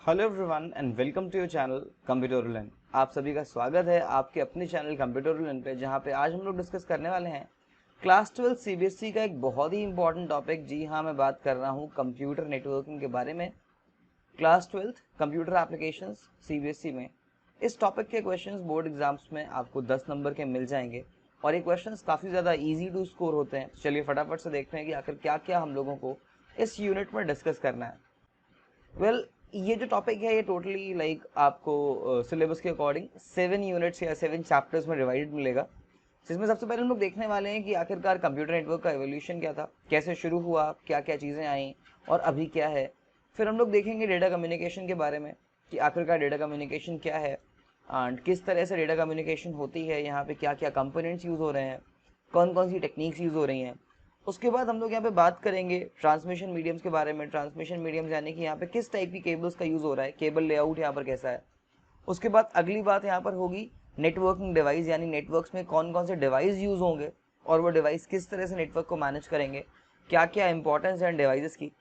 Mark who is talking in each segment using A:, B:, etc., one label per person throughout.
A: Hello everyone and welcome to your channel computer learn. आप सभी का स्वागत है आपके अपने चैनल कंप्यूटर लर्न पे, जहां पे आज हम लोग डिस्कस करने वाले हैं क्लास 12 सीबीएसई का एक बहुत ही इंपॉर्टेंट टॉपिक। जी हाँ, मैं बात कर रहा हूँ कंप्यूटर नेटवर्किंग के बारे में। क्लास 12 कंप्यूटर एप्लीकेशंस सीबीएसई में इस टॉपिक के क्वेश्चंस बोर्ड एग्जाम्स में आपको 10 नंबर के मिल जाएंगे और ये क्वेश्चंस काफ़ी ज़्यादा ईजी टू स्कोर होते हैं। चलिए फटाफट से देखते हैं कि आखिर क्या क्या हम लोगों को इस यूनिट में डिस्कस करना है। वेल ये जो टॉपिक है ये टोटली आपको सिलेबस के अकॉर्डिंग 7 यूनिट्स या 7 चैप्टर्स में डिवाइडेड मिलेगा, जिसमें सबसे पहले हम लोग देखने वाले हैं कि आखिरकार कंप्यूटर नेटवर्क का एवोल्यूशन क्या था, कैसे शुरू हुआ, क्या क्या चीज़ें आई और अभी क्या है। फिर हम लोग देखेंगे डेटा कम्युनिकेशन के बारे में कि आखिरकार डेटा कम्युनिकेशन क्या है एंड किस तरह से डेटा कम्युनिकेशन होती है, यहाँ पे क्या क्या कंपोनेंट्स यूज़ हो रहे हैं, कौन कौन सी टेक्निक्स यूज़ हो रही हैं। उसके बाद हम लोग यहाँ पे बात करेंगे ट्रांसमिशन मीडियम्स के बारे में। ट्रांसमिशन मीडियम्स यानी कि यहाँ पे किस टाइप की केबल्स का यूज़ हो रहा है, केबल लेआउट यहाँ पर कैसा है। उसके बाद अगली बात यहाँ पर होगी नेटवर्किंग डिवाइस, यानी नेटवर्क्स में कौन कौन से डिवाइस यूज़ होंगे और वो डिवाइस किस तरह से नेटवर्क को मैनेज करेंगे, क्या क्या इंपॉर्टेंस है डिवाइसेस की।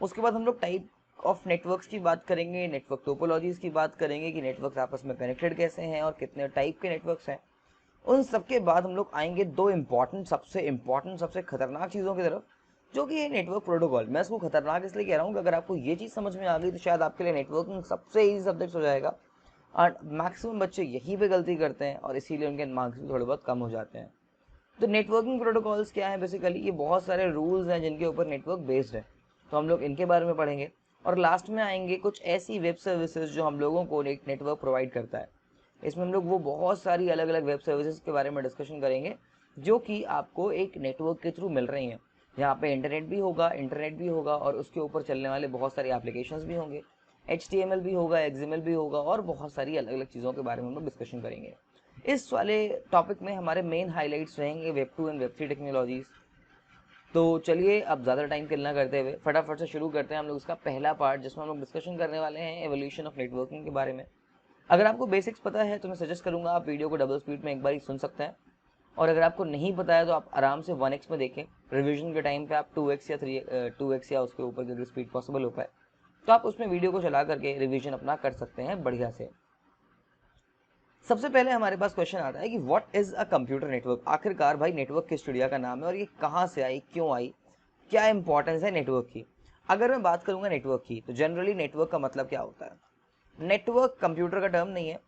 A: उसके बाद हम लोग टाइप ऑफ नेटवर्क्स की बात करेंगे, नेटवर्क टोपोलॉजीज की बात करेंगे कि नेटवर्क आपस में कनेक्टेड कैसे हैं और कितने टाइप के नेटवर्क्स हैं। उन सबके बाद हम लोग आएंगे दो इम्पॉर्टेंट सबसे खतरनाक चीज़ों की तरफ, जो कि है नेटवर्क प्रोटोकॉल। मैं इसको खतरनाक इसलिए कह रहा हूँ कि अगर आपको ये चीज़ समझ में आ गई तो शायद आपके लिए नेटवर्किंग सबसे ईजी सब्जेक्ट हो जाएगा। और मैक्सिमम बच्चे यहीं पे गलती करते हैं और इसीलिए उनके मार्क्स भी थोड़े बहुत कम हो जाते हैं। तो नेटवर्किंग प्रोटोकॉल्स क्या है, बेसिकली ये बहुत सारे रूल्स हैं जिनके ऊपर नेटवर्क बेस्ड है, तो हम लोग इनके बारे में पढ़ेंगे। और लास्ट में आएंगे कुछ ऐसी वेब सर्विसेज जो हम लोगों को एक नेटवर्क प्रोवाइड करता है। इसमें हम लोग वो बहुत सारी अलग अलग वेब सर्विसेज के बारे में डिस्कशन करेंगे जो कि आपको एक नेटवर्क के थ्रू मिल रही हैं। यहाँ पे इंटरनेट भी होगा और उसके ऊपर चलने वाले बहुत सारे एप्लीकेशंस भी होंगे, HTML भी होगा, XML भी होगा और बहुत सारी अलग अलग चीज़ों के बारे में हम लोग डिस्कशन करेंगे। इस वाले टॉपिक में हमारे मेन हाइलाइट्स रहेंगे वेब 2 एंड वेब 3 टेक्नोलॉजीज। तो चलिए अब ज़्यादा टाइम किल ना करते हुए फटाफट से शुरू करते हैं हम लोग इसका पहला पार्ट, जिसमें हम लोग डिस्कशन करने वाले हैं एवोल्यूशन ऑफ नेटवर्किंग के बारे में। अगर आपको बेसिक्स पता है तो मैं सजेस्ट करूंगा आप वीडियो को डबल स्पीड में एक बार सुन सकते हैं, और अगर आपको नहीं पता है तो आप आराम से 1x में देखें। रिवीजन के टाइम पे आप 2x या 2x या उसके ऊपर की अगर स्पीड पॉसिबल हो पाए तो आप उसमें वीडियो को चला करके रिवीजन अपना कर सकते हैं बढ़िया से। सबसे पहले हमारे पास क्वेश्चन आता है कि what is a computer network. आखिरकार भाई नेटवर्क किस चिड़िया का नाम है और ये कहाँ से आई, क्यों आई, क्या इंपॉर्टेंस है नेटवर्क की। अगर मैं बात करूंगा नेटवर्क की तो जनरली नेटवर्क का मतलब क्या होता है। नेटवर्क कंप्यूटर का टर्म नहीं है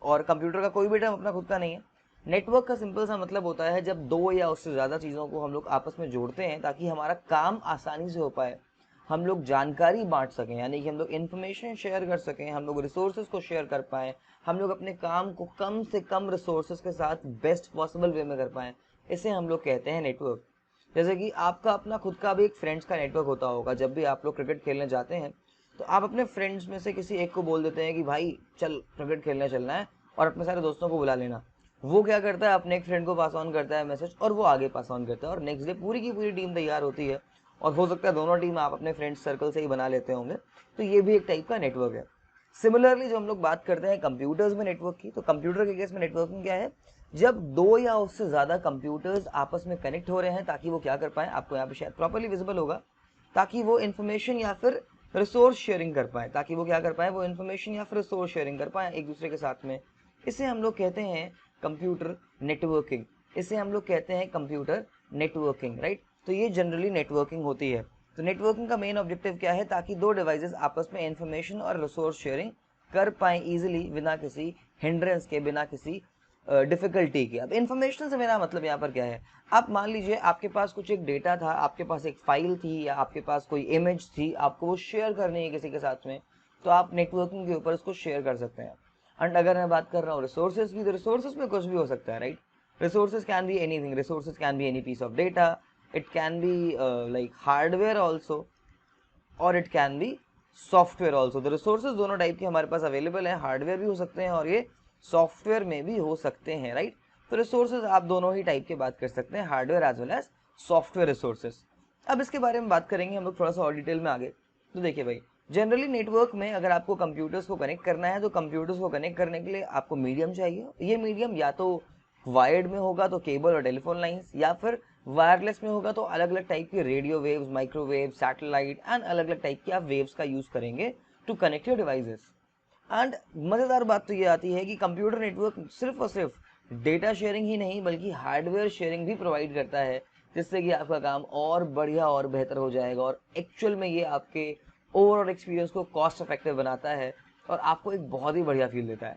A: और कंप्यूटर का कोई भी टर्म अपना खुद का नहीं है। नेटवर्क का सिंपल सा मतलब होता है जब दो या उससे ज़्यादा चीज़ों को हम लोग आपस में जोड़ते हैं ताकि हमारा काम आसानी से हो पाए, हम लोग जानकारी बांट सकें, यानी कि हम लोग इन्फॉर्मेशन शेयर कर सकें, हम लोग रिसोर्सेज को शेयर कर पाएँ, हम लोग अपने काम को कम से कम रिसोर्सेज के साथ बेस्ट पॉसिबल वे में कर पाएँ। इसे हम लोग कहते हैं नेटवर्क। जैसे कि आपका अपना खुद का भी एक फ्रेंड्स का नेटवर्क होता होगा। जब भी आप लोग क्रिकेट खेलने जाते हैं तो आप अपने फ्रेंड्स में से किसी एक को बोल देते हैं कि भाई चल क्रिकेट खेलने चलना है और अपने सारे दोस्तों को बुला लेना। वो क्या करता है, अपने एक फ्रेंड को पास ऑन करता है मैसेज और वो आगे पास ऑन करता है और नेक्स्ट डे पूरी की पूरी टीम तैयार होती है और हो सकता है दोनों टीम आप अपने फ्रेंड्स सर्कल से ही बना लेते होंगे। तो ये भी एक टाइप का नेटवर्क है। सिमिलरली जो हम लोग बात करते हैं कंप्यूटर्स में नेटवर्क की, तो कंप्यूटर के केस में नेटवर्किंग क्या है, जब दो या उससे ज़्यादा कंप्यूटर्स आपस में कनेक्ट हो रहे हैं ताकि वो क्या कर पाएँ, आपको यहाँ पे शायद प्रॉपर्ली विजिबल होगा, ताकि वो इन्फॉर्मेशन या फिर रिसोर्स शेयरिंग कर पाए, ताकि वो क्या कर पाए, वो इन्फॉर्मेशन या फिर रिसोर्स शेयरिंग कर पाए एक दूसरे के साथ में। इसे हम लोग कहते हैं कंप्यूटर नेटवर्किंग। इसे हम लोग कहते हैं कंप्यूटर नेटवर्किंग, राइट। तो ये जनरली नेटवर्किंग होती है। तो नेटवर्किंग का मेन ऑब्जेक्टिव क्या है, ताकि दो डिवाइसेस आपस में इन्फॉर्मेशन और रिसोर्स शेयरिंग कर पाए इजीली, बिना किसी हिंड्रेंस के, बिना किसी डिफिकल्टी की। अब इन्फॉर्मेशन से मेरा मतलब यहाँ पर क्या है, आप मान लीजिए आपके पास कुछ एक डेटा था, आपके पास एक फाइल थी या आपके पास कोई इमेज थी, आपको वो शेयर करनी है किसी के साथ में, तो आप नेटवर्किंग के ऊपर उसको शेयर कर सकते हैं। एंड अगर मैं बात कर रहा हूँ रिसोर्सेज की, तो रिसोर्सेज में कुछ भी हो सकता है, right. Resources can be anything, resources can be any piece of data, it can be like hardware also और it can be software also. तो रिसोर्सेज दोनों टाइप के हमारे पास अवेलेबल है, हार्डवेयर भी हो सकते हैं और ये सॉफ्टवेयर में भी हो सकते हैं, राइट। तो रिसोर्सेज आप दोनों ही टाइप के बात कर सकते हैं, hardware as well as software resources. अब इसके बारे में बात करेंगे हम लोग थोड़ा सा और डिटेल में आगे। तो देखिए भाई, जनरली नेटवर्क में अगर आपको कंप्यूटर्स को कनेक्ट करना है तो कंप्यूटर्स को कनेक्ट करने के लिए आपको मीडियम चाहिए। ये मीडियम या तो वायर्ड में होगा तो केबल और टेलीफोन लाइंस, या फिर वायरलेस में होगा तो अलग अलग टाइप के radio waves, microwave, satellite and अलग अलग टाइप के आप वेव्स का यूज करेंगे to connect your devices. And मज़ेदार बात तो ये आती है कि कंप्यूटर नेटवर्क सिर्फ और सिर्फ डेटा शेयरिंग ही नहीं बल्कि हार्डवेयर शेयरिंग भी प्रोवाइड करता है, जिससे कि आपका काम और बढ़िया और बेहतर हो जाएगा और एक्चुअल में ये आपके ओवरऑल एक्सपीरियंस को कॉस्ट इफेक्टिव बनाता है और आपको एक बहुत ही बढ़िया फील देता है।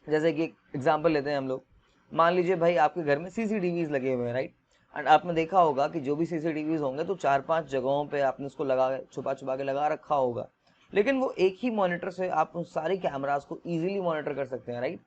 A: जैसे कि एक एग्जांपल लेते हैं हम लोग, मान लीजिए भाई आपके घर में सीसीटीवीज लगे हुए हैं, राइट। एंड आपने देखा होगा कि जो भी सीसीटीवीज होंगे तो 4-5 जगहों पे आपने उसको लगा छुपा छुपा के लगा रखा होगा, लेकिन वो एक ही मॉनिटर से आप उन सारे कैमराज को इजीली मॉनिटर कर सकते हैं, राइट।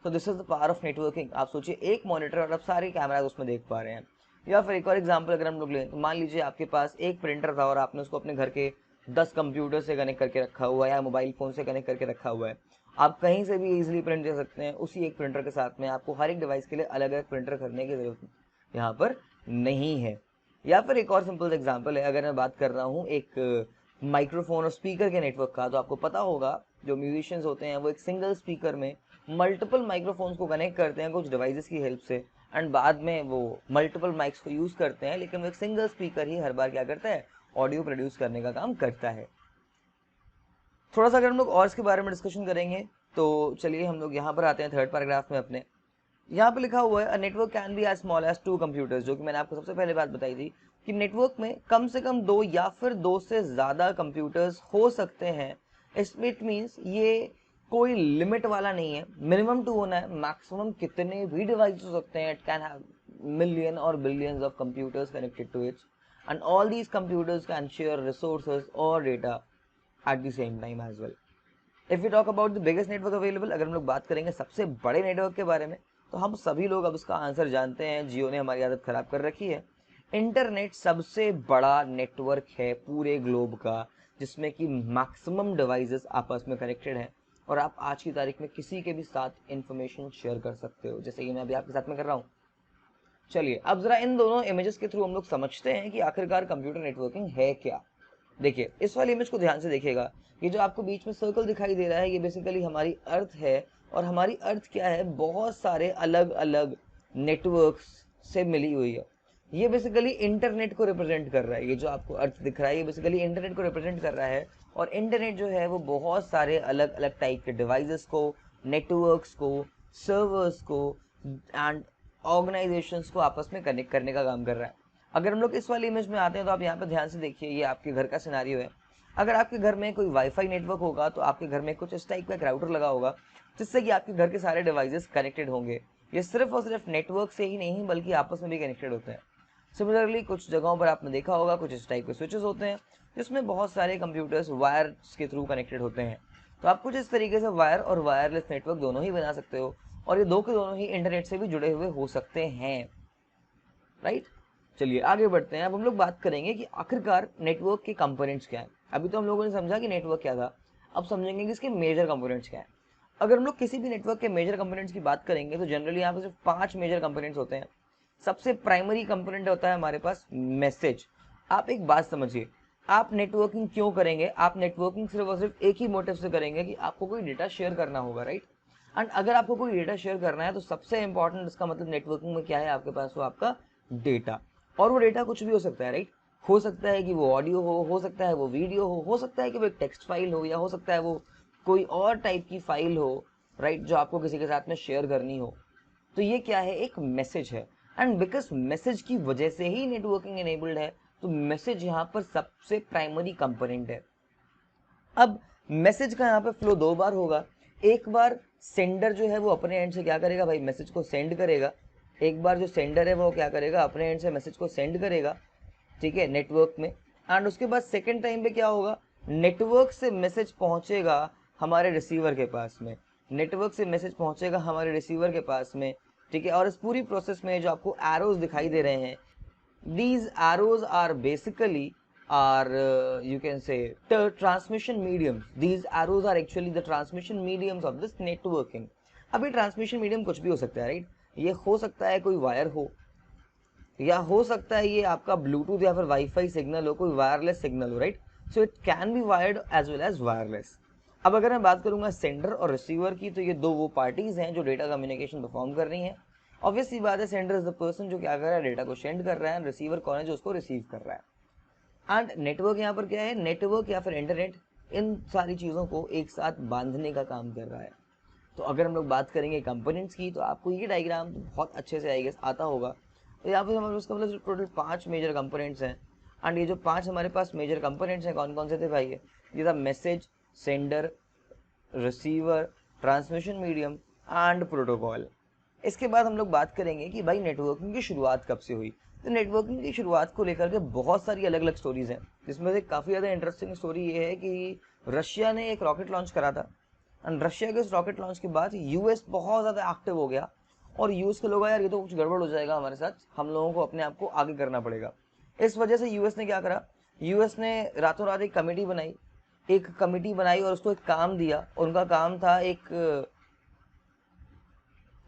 A: तो this is the power of networking. आप सोचिए एक मॉनिटर और आप सारे कैमराज उसमें देख पा रहे हैं। या फिर एक और एग्जांपल अगर हम लोग लें तो मान लीजिए आपके पास एक प्रिंटर था और आपने उसको अपने घर के 10 कंप्यूटर से कनेक्ट करके रखा हुआ है या मोबाइल फोन से कनेक्ट करके रखा हुआ है। आप कहीं से भी इजीली प्रिंट दे सकते हैं उसी एक प्रिंटर के साथ में, आपको हर एक डिवाइस के लिए अलग अलग प्रिंटर करने की जरूरत यहाँ पर नहीं है। या फिर एक और सिंपल एग्जांपल है, अगर मैं बात कर रहा हूँ एक माइक्रोफोन और स्पीकर के नेटवर्क का, तो आपको पता होगा जो म्यूजिशियंस होते हैं वो एक सिंगल स्पीकर में मल्टीपल माइक्रोफोन्स को कनेक्ट करते हैं कुछ डिवाइसेस की हेल्प से, एंड बाद में वो मल्टीपल माइक्स को यूज करते हैं, लेकिन वो एक सिंगल स्पीकर ही हर बार क्या करता है, ऑडियो प्रोड्यूस करने का काम करता है। थोड़ा सा अगर हम लोग और इसके बारे में डिस्कशन करेंगे तो चलिए हम लोग यहाँ पर आते हैं थर्ड पैराग्राफ में अपने। यहाँ पे लिखा हुआ है a network can be as small as 2 computers, जो कि मैंने आपको सबसे पहले बात बताई थी कि नेटवर्क में कम से कम 2 या फिर 2 से ज़्यादा कंप्यूटर्स हो सकते हैं। इट मीन्स ये कोई लिमिट वाला नहीं है, मिनिमम 2 होना है, मैक्सिमम कितने भी डिवाइस हो सकते हैं। इट कैन हैव मिलियन और billions of computers connected to it and all these computers can share resources और data at the same time as well. If you talk about the biggest network available, अगर हम लोग बात करेंगे सबसे बड़े network के बारे में, तो हम सभी लोग अब उसका आंसर जानते हैं। जियो ने हमारी आदत खराब कर रखी है। इंटरनेट सबसे बड़ा नेटवर्क है पूरे ग्लोब का, जिसमें कि मैक्सिमम डिवाइसेस आपस में कनेक्टेड हैं और आप आज की तारीख में किसी के भी साथ इंफॉर्मेशन शेयर कर सकते हो, जैसे कि मैं अभी आपके साथ में कर रहा हूँ। चलिए अब जरा इन दोनों इमेजेस के थ्रू हम लोग समझते हैं कि आखिरकार कंप्यूटर नेटवर्किंग है क्या। देखिए इस वाली इमेज को ध्यान से देखिएगा, ये जो आपको बीच में सर्कल दिखाई दे रहा है ये बेसिकली हमारी अर्थ है, और हमारी अर्थ क्या है, बहुत सारे अलग अलग नेटवर्क्स से मिली हुई है। ये बेसिकली इंटरनेट को रिप्रेजेंट कर रहा है। ये जो आपको अर्थ दिख रहा है ये बेसिकली इंटरनेट को रिप्रेजेंट कर रहा है, और इंटरनेट जो है वो बहुत सारे अलग अलग टाइप के डिवाइसेस को, नेटवर्क्स को, सर्वर्स को एंड ऑर्गेनाइजेशंस को आपस में कनेक्ट करने का काम कर रहा है। अगर हम लोग इस वाली इमेज में आते हैं तो आप यहाँ पर ध्यान से देखिए, ये आपके घर का सिनारियो है। अगर आपके घर में कोई वाईफाई नेटवर्क होगा तो आपके घर में कुछ इस टाइप का एक राउटर लगा होगा, जिससे कि आपके घर के सारे डिवाइसेस कनेक्टेड होंगे। ये सिर्फ और सिर्फ नेटवर्क से ही नहीं बल्कि आपस में भी कनेक्टेड होते हैं। सिमिलरली कुछ जगहों पर आपने देखा होगा कुछ इस टाइप के स्विचेस होते हैं, जिसमें बहुत सारे कंप्यूटर्स वायर्स के थ्रू कनेक्टेड होते हैं। तो आप कुछ इस तरीके से वायर और वायरलेस नेटवर्क दोनों ही बना सकते हो, और ये दो के दोनों ही इंटरनेट से भी जुड़े हुए हो सकते हैं, राइट। चलिए आगे बढ़ते हैं। अब हम लोग बात करेंगे कि आखिरकार नेटवर्क के कंपोनेंट्स क्या हैं। अभी तो हम लोगों ने समझा कि नेटवर्क क्या था, अब समझेंगे कि इसके मेजर कंपोनेंट्स क्या हैं। अगर हम लोग किसी भी नेटवर्क के मेजर कंपोनेंट्स की बात करेंगे तो जनरली यहाँ पे सिर्फ 5 मेजर कंपोनेंट्स होते हैं। सबसे प्राइमरी कंपोनेंट होता है हमारे पास मैसेज। आप एक बात समझिए, आप नेटवर्किंग क्यों करेंगे, आप नेटवर्किंग सिर्फ और सिर्फ एक ही मोटिव से करेंगे कि आपको कोई डेटा शेयर करना होगा, राइट। एंड अगर आपको कोई डेटा शेयर करना है तो सबसे इंपॉर्टेंट इसका मतलब नेटवर्किंग में क्या है आपके पास, वो आपका डेटा। और वो डेटा कुछ भी हो सकता है, राइट। हो सकता है कि वो ऑडियो हो सकता है वो वीडियो हो सकता है कि वो एक टेक्स्ट फाइल हो, या हो सकता है वो कोई और टाइप की फाइल हो, राइट, जो आपको किसी के साथ में शेयर करनी हो। तो ये क्या है, एक मैसेज है। एंड बिकॉज मैसेज की वजह से ही नेटवर्किंग एनेबल्ड है, तो मैसेज यहाँ पर सबसे प्राइमरी कंपोनेंट है। अब मैसेज का यहाँ पे फ्लो 2 बार होगा। एक बार सेंडर जो है वो अपने एंड से क्या करेगा भाई, मैसेज को सेंड करेगा। एक बार जो सेंडर है वो क्या करेगा, अपने एंड से मैसेज को सेंड करेगा, ठीक है, नेटवर्क में। एंड उसके बाद सेकेंड टाइम पे क्या होगा, नेटवर्क से मैसेज पहुंचेगा हमारे रिसीवर के पास में, नेटवर्क से मैसेज पहुंचेगा हमारे रिसीवर के पास में, ठीक है। और इस पूरी प्रोसेस में जो आपको एरोज दिखाई दे रहे हैं, these arrows are basically you can say the transmission mediums. These arrows are actually the transmission mediums of this networking. अभी ट्रांसमिशन मीडियम कुछ भी हो सकता है, राइट। ये हो सकता है कोई वायर हो, या हो सकता है ये आपका ब्लूटूथ या फिर वाईफाई सिग्नल हो, कोई वायरलेस सिग्नल हो, right. So it can be wired as well as wireless. अब अगर मैं बात करूंगा सेंडर और रिसीवर की, तो ये दो वो पार्टीज हैं जो डेटा कम्युनिकेशन परफॉर्म कर रही हैं। ऑब्वियस सी बात है, सेंडर इज द पर्सन जो क्या कर रहा है, डेटा को सेंड कर रहा है, रिसीवर कौन है, जो उसको रिसीव कर रहा है। एंड नेटवर्क यहाँ पर क्या है, नेटवर्क या फिर इंटरनेट इन सारी चीज़ों को एक साथ बांधने का काम कर रहा है। तो अगर हम लोग बात करेंगे कंपोनेंट्स की, तो आपको ये डायग्राम बहुत अच्छे से आई गेस आता होगा। तो यहाँ पे हमारे उसका मतलब टोटल 5 मेजर कंपोनेंट्स हैं। एंड ये जो 5 हमारे पास मेजर कंपोनेंट्स हैं कौन कौन से थे भाई? ये था message, sender, receiver, transmission medium and protocol. इसके बाद हम लोग बात करेंगे कि भाई नेटवर्किंग की शुरुआत कब से हुई। तो नेटवर्किंग की शुरुआत को लेकर के बहुत सारी अलग अलग स्टोरीज हैं, जिसमें से काफ़ी ज़्यादा इंटरेस्टिंग स्टोरी ये है कि रशिया ने एक रॉकेट लॉन्च करा था। एंड रशिया के उस रॉकेट लॉन्च के बाद यूएस बहुत ज़्यादा एक्टिव हो गया, और यूएस के लोग यार ये तो कुछ गड़बड़ हो जाएगा हमारे साथ, हम लोगों को अपने आप को आगे करना पड़ेगा। इस वजह से यूएस ने क्या करा, यूएस ने रातों रात एक कमेटी बनाई और उसको एक काम दिया। उनका काम था एक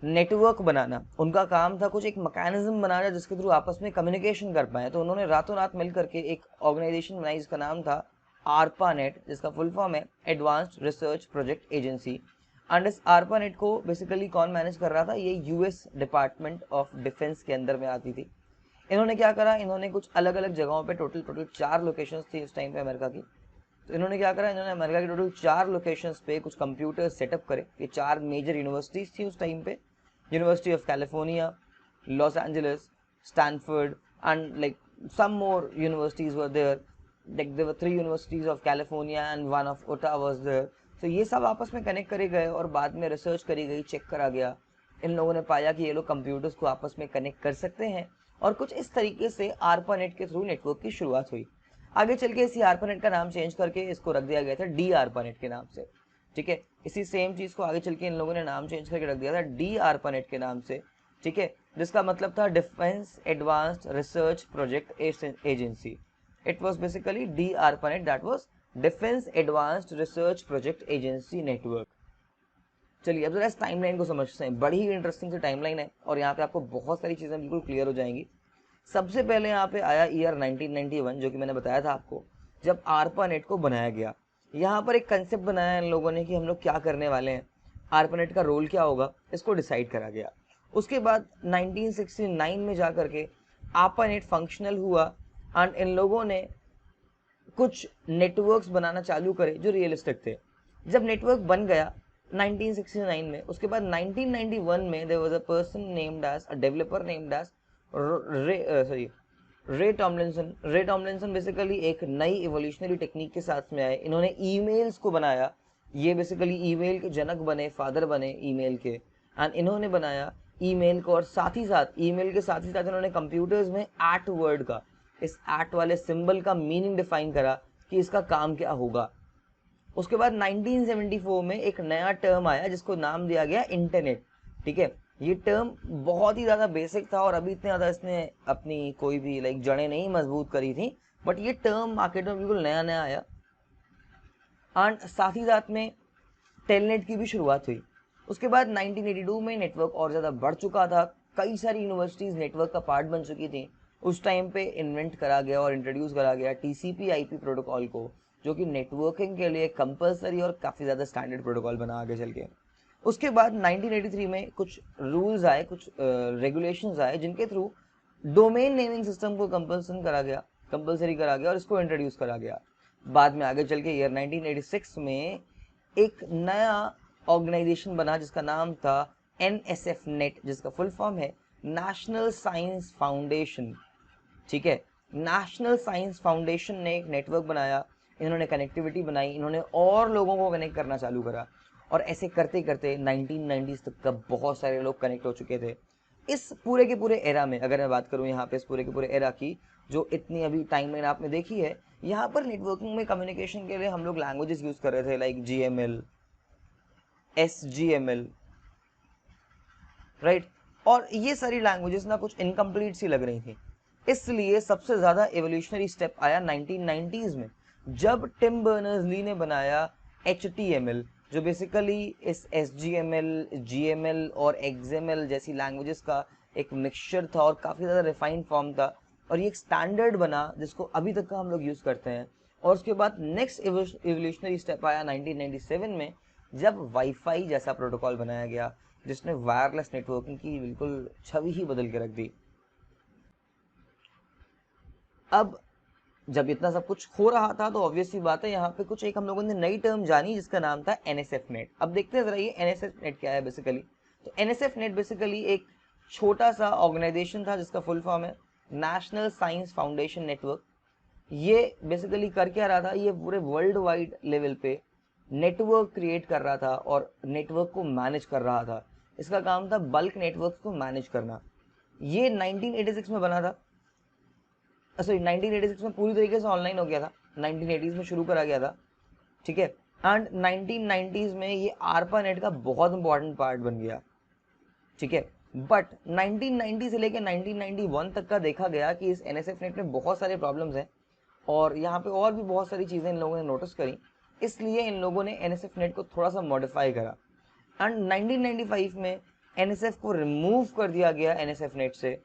A: नेटवर्क बनाना। उनका काम था कुछ एक मैकेनिज्म बनाना जिसके थ्रू आपस में कम्युनिकेशन कर पाए। तो उन्होंने रातों रात मिल करके एक ऑर्गेनाइजेशन बनाई जिसका नाम था ARPANET, जिसका फुल फॉर्म है advanced research project agency. And इस ARPANET को बेसिकली कौन मैनेज कर रहा था? ये यूएस डिपार्टमेंट ऑफ डिफेंस के अंदर में आती थी। इन्होंने क्या करा, इन्होंने कुछ अलग अलग जगहों पे टोटल 4 लोकेशंस थी उस टाइम पे अमेरिका की। तो इन्होंने क्या करा, इन्होंने अमेरिका की टोटल 4 लोकेशंस पे कुछ कंप्यूटर सेटअप करे। ये 4 मेजर यूनिवर्सिटीज थी उस टाइम पे, university of California, Los Angeles, Stanford and like some more universities were there. Like there were 3 universities of California and one of Ottawa was there. तो ये सब आपस में कनेक्ट करे गए और बाद में रिसर्च करी गई, चेक करा गया। इन लोगों ने पाया कि ये लोग कंप्यूटर्स को आपस में कनेक्ट कर सकते हैं, और कुछ इस तरीके से ARPANET के थ्रू नेटवर्क की शुरुआत हुई। आगे चल के इसी ARPANET का नाम चेंज करके इसको रख दिया गया था DARPANET के नाम से। ठीक है, इसी सेम चीज को आगे चल के इन लोगों ने नाम चेंज करके रख दिया था DARPANET के नाम से। ठीक है, जिसका मतलब था defence advanced research project agency. It was basically DARPANET, that was defence advanced research project agency network. चलिए अब जरा इस टाइमलाइन को समझते हैं। बड़ी ही इंटरेस्टिंग सी टाइमलाइन है और यहाँ पे आपको बहुत सारी चीजें बिल्कुल क्लियर हो जाएंगी। सबसे पहले यहाँ पे आया ईयर 1991, जो कि मैंने बताया था आपको, जब ARPANET को बनाया गया। यहाँ पर एक कंसेप्ट बनाया इन लोगों ने कि हम लोग क्या करने वाले हैं, ARPANET का रोल क्या होगा, इसको डिसाइड करा गया। उसके बाद 1969 में जा करके ARPANET फंक्शनल हुआ एंड इन लोगों ने कुछ नेटवर्क्स बनाना चालू करे जो रियलिस्टिक थे। जब नेटवर्क बन गया 1969 में, उसके बाद 1991 में there was a person named as a developer named as Ray Tomlinson. Ray Tomlinson basically एक नई इवोल्यूशनरी टेक्निक के साथ में आए। इन्होंने ईमेल्स को बनाया। ये बेसिकली ईमेल के जनक बने, फादर बने ईमेल के। एंड इन्होंने बनाया ईमेल को, और साथ ही साथ ईमेल के साथ ही साथ इन्होंने कंप्यूटर्स में एट वर्ड का, इस एट वाले सिंबल का मीनिंग डिफाइन करा कि इसका काम क्या होगा। उसके बाद 1974 में एक नया टर्म आया जिसको नाम दिया गया इंटरनेट। ठीक है, ये टर्म बहुत ही ज़्यादा बेसिक था और अभी इतने ज़्यादा इसने अपनी कोई भी लाइक जड़ें नहीं मजबूत करी थी, बट ये टर्म मार्केट में बिल्कुल नया नया आया। एंड साथ ही साथ में टेलनेट की भी शुरुआत हुई। उसके बाद 1982 में नेटवर्क और ज़्यादा बढ़ चुका था, कई सारी यूनिवर्सिटीज़ नेटवर्क का पार्ट बन चुकी थी। उस टाइम पे इन्वेंट करा गया और इंट्रोड्यूस करा गया TCP/IP प्रोटोकॉल को, जो कि नेटवर्किंग के लिए कंपलसरी और काफ़ी ज़्यादा स्टैंडर्ड प्रोटोकॉल बना आगे चल के। उसके बाद 1983 में कुछ रूल्स आए, कुछ रेगुलेशंस आए, जिनके थ्रू डोमेन नेमिंग सिस्टम को कंपलसरी करा गया और इसको इंट्रोड्यूस करा गया। बाद में आगे चल के ईयर 1986 में एक नया ऑर्गेनाइजेशन बना जिसका नाम था NSF नेट, जिसका फुल फॉर्म है नेशनल साइंस फाउंडेशन। ठीक है, नेशनल साइंस फाउंडेशन ने एक नेटवर्क बनाया, इन्होंने कनेक्टिविटी बनाई, इन्होंने और लोगों को कनेक्ट करना चालू करा, और ऐसे करते करते 1990s तक का बहुत सारे लोग कनेक्ट हो चुके थे। इस पूरे के पूरे एरा में अगर मैं बात करूं यहाँ पे इस पूरे के पूरे एरा की, जो इतनी अभी टाइमलाइन आपने देखी है, यहाँ पर नेटवर्किंग में कम्युनिकेशन के लिए हम लोग लैंग्वेजेस यूज कर रहे थे, लाइक GML, SGML, राइट। और ये सारी लैंग्वेजेस ना कुछ इनकम्प्लीट सी लग रही थी। इसलिए सबसे ज्यादा एवोल्यूशनरी स्टेप आया 1990s में, जब टिम बर्नर्स-ली ने बनाया HTML, जो बेसिकली इस SGML, GML और XML जैसी लैंग्वेजेस का एक मिक्सचर था और काफ़ी ज़्यादा रिफाइंड फॉर्म था, और ये एक स्टैंडर्ड बना जिसको अभी तक का हम लोग यूज़ करते हैं। और उसके बाद नेक्स्ट एवोल्यूशनरी स्टेप आया 1997 में, जब वाईफाई जैसा प्रोटोकॉल बनाया गया, जिसने वायरलेस नेटवर्किंग की बिल्कुल छवि ही बदल के रख दी। अब जब इतना सब कुछ हो रहा था तो ऑब्वियसली बात है यहाँ पे कुछ एक हम लोगों ने नई टर्म जानी जिसका नाम था NSF नेट। अब देखते हैं जरा ये NSF नेट क्या है बेसिकली। तो NSF नेट बेसिकली एक छोटा सा ऑर्गेनाइजेशन था जिसका फुल फॉर्म है नेशनल साइंस फाउंडेशन नेटवर्क। ये बेसिकली कर क्या रहा था, ये पूरे वर्ल्ड वाइड लेवल पे नेटवर्क क्रिएट कर रहा था और नेटवर्क को मैनेज कर रहा था। इसका काम था बल्क नेटवर्क को मैनेज करना। ये 1986 में बना था, सॉरी 1986 में पूरी तरीके से ऑनलाइन हो गया था, 1980s में शुरू करा गया था, ठीक है। एंड 1990s में ये आरपा नेट का बहुत इंपॉर्टेंट पार्ट बन गया, ठीक है। बट 1990 से लेकर 1991 तक का देखा गया कि इस NSF नेट में बहुत सारे प्रॉब्लम्स हैं और यहाँ पे और भी बहुत सारी चीज़ें इन लोगों ने नोटिस करी, इसलिए इन लोगों ने NSF नेट को थोड़ा सा मॉडिफाई करा। एंड 1995 में NSF को रिमूव कर दिया गया NSF नेट से,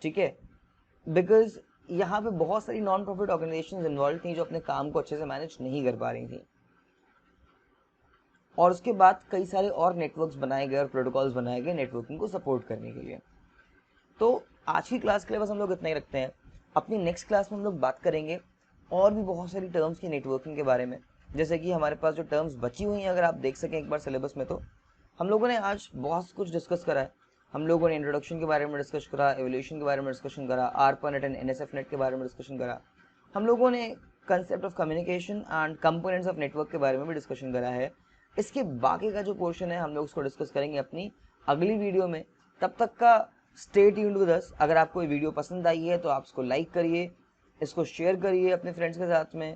A: ठीक है, बिकॉज यहाँ पे बहुत सारी नॉन प्रॉफिट ऑर्गेनाइजेशंस इन्वॉल्व थी जो अपने काम को अच्छे से मैनेज नहीं कर पा रही थी। और उसके बाद कई सारे और नेटवर्क्स बनाए गए और प्रोटोकॉल्स बनाए गए नेटवर्किंग को सपोर्ट करने के लिए। तो आज की क्लास के लिए बस हम लोग इतना ही रखते हैं। अपनी नेक्स्ट क्लास में हम लोग बात करेंगे और भी बहुत सारी टर्म्स की नेटवर्किंग के बारे में, जैसे कि हमारे पास जो टर्म्स बची हुई हैं अगर आप देख सकें एक बार सिलेबस में, तो हम लोगों ने आज बहुत कुछ डिस्कस करा है। हम लोगों ने इंट्रोडक्शन के बारे में डिस्कस करा, एवोल्यूशन के बारे में डिस्कशन करा, आरपा नेट एंड NSF नेट के बारे में डिस्कशन करा। हम लोगों ने concept of communication and components of network के बारे में भी डिस्कशन करा है। इसके बाकी का जो पोर्शन है हम लोग उसको डिस्कस करेंगे अपनी अगली वीडियो में। तब तक का स्टे ट्यून्ड विद अस। अगर आपको ये वीडियो पसंद आई है तो आप इसको लाइक करिए, इसको शेयर करिए अपने फ्रेंड्स के साथ में,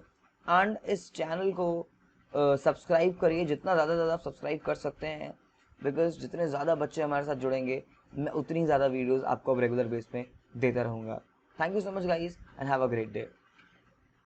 A: एंड इस चैनल को सब्सक्राइब करिए जितना ज़्यादा ज़्यादा आप सब्सक्राइब कर सकते हैं, बिकॉज जितने ज़्यादा बच्चे हमारे साथ जुड़ेंगे मैं उतनी ज़्यादा वीडियोज़ आपको अब रेगुलर बेस पे देता रहूँगा। Thank you so much guys and have a great day.